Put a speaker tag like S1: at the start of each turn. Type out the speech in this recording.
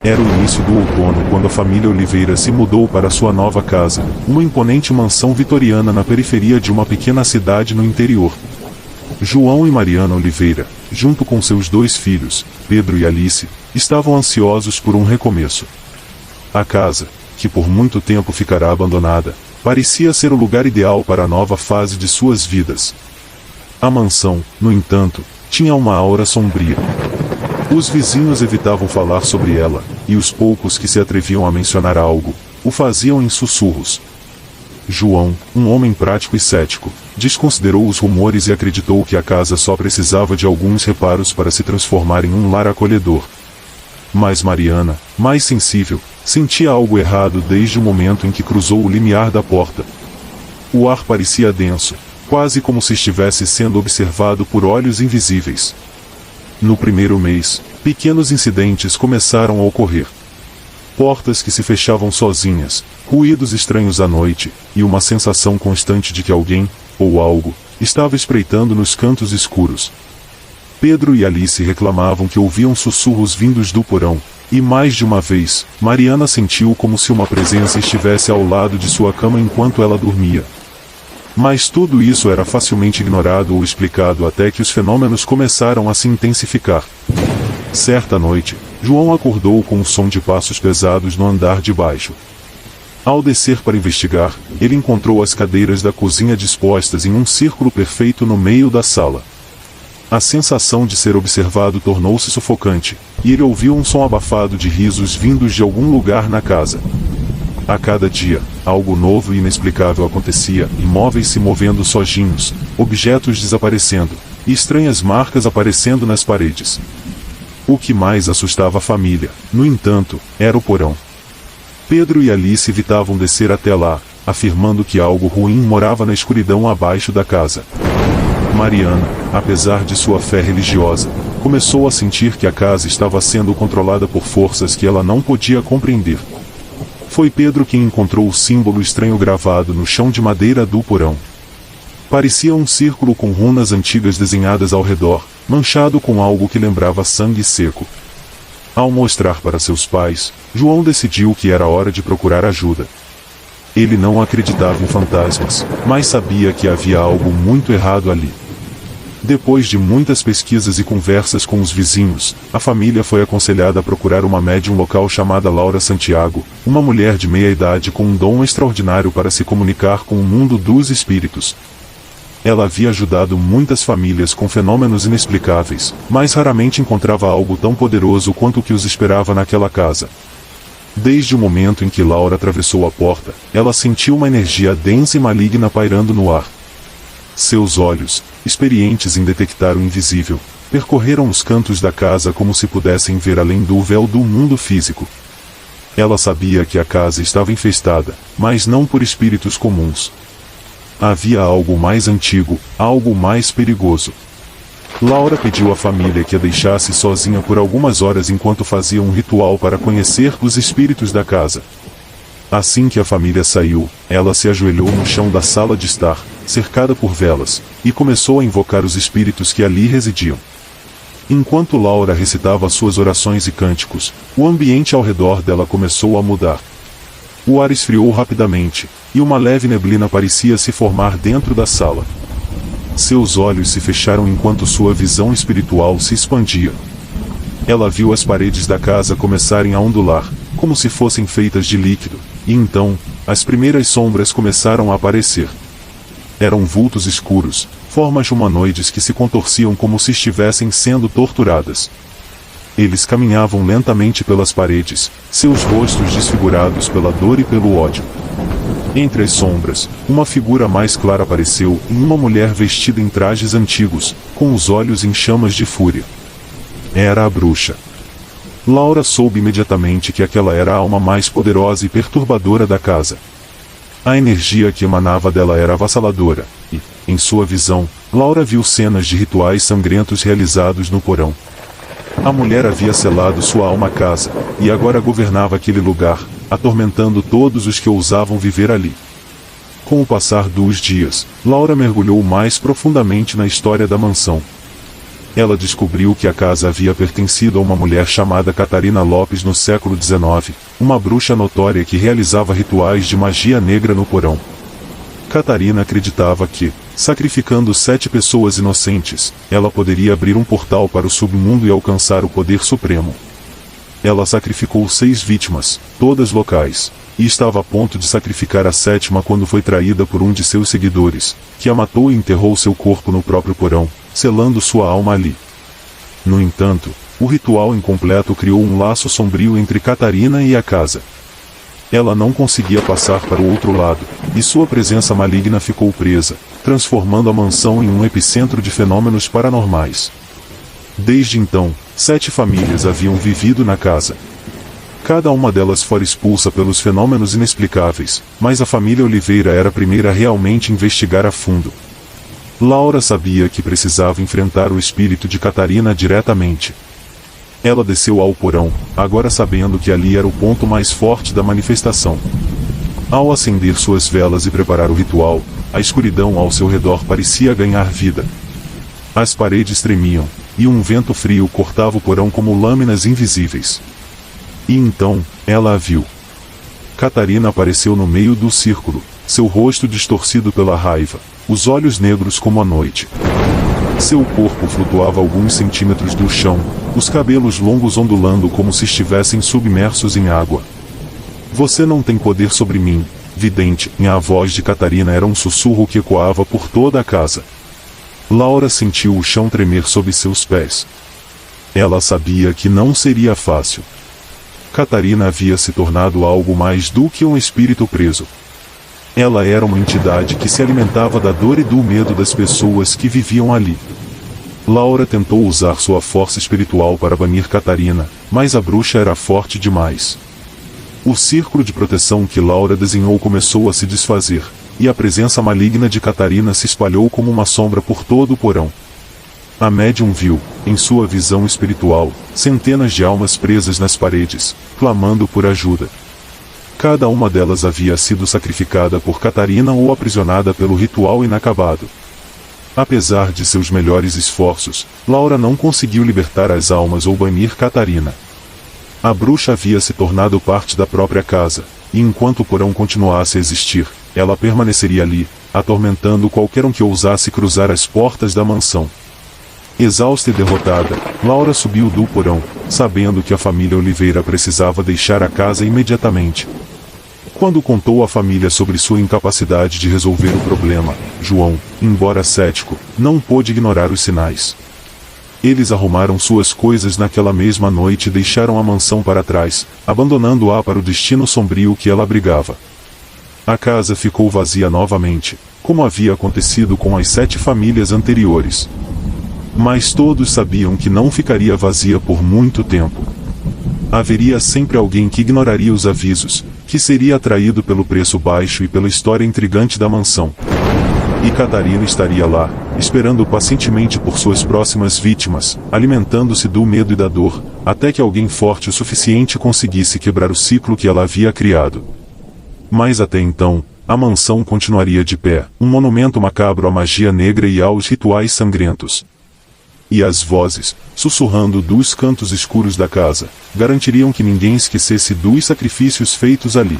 S1: Era o início do outono quando a família Oliveira se mudou para sua nova casa, uma imponente mansão vitoriana na periferia de uma pequena cidade no interior. João e Mariana Oliveira, junto com seus 2 filhos, Pedro e Alice, estavam ansiosos por um recomeço. A casa, que por muito tempo ficará abandonada, parecia ser o lugar ideal para a nova fase de suas vidas. A mansão, no entanto, tinha uma aura sombria. Os vizinhos evitavam falar sobre ela, e os poucos que se atreviam a mencionar algo, o faziam em sussurros. João, um homem prático e cético, desconsiderou os rumores e acreditou que a casa só precisava de alguns reparos para se transformar em um lar acolhedor. Mas Mariana, mais sensível, sentia algo errado desde o momento em que cruzou o limiar da porta. O ar parecia denso, quase como se estivesse sendo observado por olhos invisíveis. No primeiro mês, pequenos incidentes começaram a ocorrer. Portas que se fechavam sozinhas, ruídos estranhos à noite, e uma sensação constante de que alguém, ou algo, estava espreitando nos cantos escuros. Pedro e Alice reclamavam que ouviam sussurros vindos do porão, e mais de uma vez, Mariana sentiu como se uma presença estivesse ao lado de sua cama enquanto ela dormia. Mas tudo isso era facilmente ignorado ou explicado até que os fenômenos começaram a se intensificar. Certa noite, João acordou com um som de passos pesados no andar de baixo. Ao descer para investigar, ele encontrou as cadeiras da cozinha dispostas em um círculo perfeito no meio da sala. A sensação de ser observado tornou-se sufocante, e ele ouviu um som abafado de risos vindos de algum lugar na casa. A cada dia, algo novo e inexplicável acontecia, imóveis se movendo sozinhos, objetos desaparecendo, e estranhas marcas aparecendo nas paredes. O que mais assustava a família, no entanto, era o porão. Pedro e Alice evitavam descer até lá, afirmando que algo ruim morava na escuridão abaixo da casa. Mariana, apesar de sua fé religiosa, começou a sentir que a casa estava sendo controlada por forças que ela não podia compreender. Foi Pedro quem encontrou o símbolo estranho gravado no chão de madeira do porão. Parecia um círculo com runas antigas desenhadas ao redor, manchado com algo que lembrava sangue seco. Ao mostrar para seus pais, João decidiu que era hora de procurar ajuda. Ele não acreditava em fantasmas, mas sabia que havia algo muito errado ali. Depois de muitas pesquisas e conversas com os vizinhos, a família foi aconselhada a procurar uma médium local chamada Laura Santiago, uma mulher de meia-idade com um dom extraordinário para se comunicar com o mundo dos espíritos. Ela havia ajudado muitas famílias com fenômenos inexplicáveis, mas raramente encontrava algo tão poderoso quanto o que os esperava naquela casa. Desde o momento em que Laura atravessou a porta, ela sentiu uma energia densa e maligna pairando no ar. Seus olhos, experientes em detectar o invisível, percorreram os cantos da casa como se pudessem ver além do véu do mundo físico. Ela sabia que a casa estava infestada, mas não por espíritos comuns. Havia algo mais antigo, algo mais perigoso. Laura pediu à família que a deixasse sozinha por algumas horas enquanto fazia um ritual para conhecer os espíritos da casa. Assim que a família saiu, ela se ajoelhou no chão da sala de estar, cercada por velas, e começou a invocar os espíritos que ali residiam. Enquanto Laura recitava suas orações e cânticos, o ambiente ao redor dela começou a mudar. O ar esfriou rapidamente, e uma leve neblina parecia se formar dentro da sala. Seus olhos se fecharam enquanto sua visão espiritual se expandia. Ela viu as paredes da casa começarem a ondular, como se fossem feitas de líquido, e então, as primeiras sombras começaram a aparecer. Eram vultos escuros, formas humanoides que se contorciam como se estivessem sendo torturadas. Eles caminhavam lentamente pelas paredes, seus rostos desfigurados pela dor e pelo ódio. Entre as sombras, uma figura mais clara apareceu, em uma mulher vestida em trajes antigos, com os olhos em chamas de fúria. Era a bruxa. Laura soube imediatamente que aquela era a alma mais poderosa e perturbadora da casa. A energia que emanava dela era avassaladora, e, em sua visão, Laura viu cenas de rituais sangrentos realizados no porão. A mulher havia selado sua alma à casa, e agora governava aquele lugar, atormentando todos os que ousavam viver ali. Com o passar dos dias, Laura mergulhou mais profundamente na história da mansão. Ela descobriu que a casa havia pertencido a uma mulher chamada Catarina Lopes no século XIX, uma bruxa notória que realizava rituais de magia negra no porão. Catarina acreditava que, sacrificando 7 pessoas inocentes, ela poderia abrir um portal para o submundo e alcançar o poder supremo. Ela sacrificou 6 vítimas, todas locais, e estava a ponto de sacrificar a 7ª quando foi traída por um de seus seguidores, que a matou e enterrou seu corpo no próprio porão, selando sua alma ali. No entanto, o ritual incompleto criou um laço sombrio entre Catarina e a casa. Ela não conseguia passar para o outro lado, e sua presença maligna ficou presa, transformando a mansão em um epicentro de fenômenos paranormais. Desde então, 7 famílias haviam vivido na casa. Cada uma delas fora expulsa pelos fenômenos inexplicáveis, mas a família Oliveira era a primeira a realmente investigar a fundo. Laura sabia que precisava enfrentar o espírito de Catarina diretamente. Ela desceu ao porão, agora sabendo que ali era o ponto mais forte da manifestação. Ao acender suas velas e preparar o ritual, a escuridão ao seu redor parecia ganhar vida. As paredes tremiam, e um vento frio cortava o porão como lâminas invisíveis. E então, ela a viu. Catarina apareceu no meio do círculo, seu rosto distorcido pela raiva, os olhos negros como a noite. Seu corpo flutuava alguns centímetros do chão, os cabelos longos ondulando como se estivessem submersos em água. Você não tem poder sobre mim, vidente. A voz de Catarina era um sussurro que ecoava por toda a casa. Laura sentiu o chão tremer sob seus pés. Ela sabia que não seria fácil. Catarina havia se tornado algo mais do que um espírito preso. Ela era uma entidade que se alimentava da dor e do medo das pessoas que viviam ali. Laura tentou usar sua força espiritual para banir Catarina, mas a bruxa era forte demais. O círculo de proteção que Laura desenhou começou a se desfazer, e a presença maligna de Catarina se espalhou como uma sombra por todo o porão. A médium viu, em sua visão espiritual, centenas de almas presas nas paredes, clamando por ajuda. Cada uma delas havia sido sacrificada por Catarina ou aprisionada pelo ritual inacabado. Apesar de seus melhores esforços, Laura não conseguiu libertar as almas ou banir Catarina. A bruxa havia se tornado parte da própria casa, e enquanto o porão continuasse a existir, ela permaneceria ali, atormentando qualquer um que ousasse cruzar as portas da mansão. Exausta e derrotada, Laura subiu do porão, sabendo que a família Oliveira precisava deixar a casa imediatamente. Quando contou à família sobre sua incapacidade de resolver o problema, João, embora cético, não pôde ignorar os sinais. Eles arrumaram suas coisas naquela mesma noite e deixaram a mansão para trás, abandonando-a para o destino sombrio que ela abrigava. A casa ficou vazia novamente, como havia acontecido com as 7 famílias anteriores. Mas todos sabiam que não ficaria vazia por muito tempo. Haveria sempre alguém que ignoraria os avisos, que seria atraído pelo preço baixo e pela história intrigante da mansão. E Catarina estaria lá, esperando pacientemente por suas próximas vítimas, alimentando-se do medo e da dor, até que alguém forte o suficiente conseguisse quebrar o ciclo que ela havia criado. Mas até então, a mansão continuaria de pé, um monumento macabro à magia negra e aos rituais sangrentos. E as vozes, sussurrando dos cantos escuros da casa, garantiriam que ninguém esquecesse dos sacrifícios feitos ali.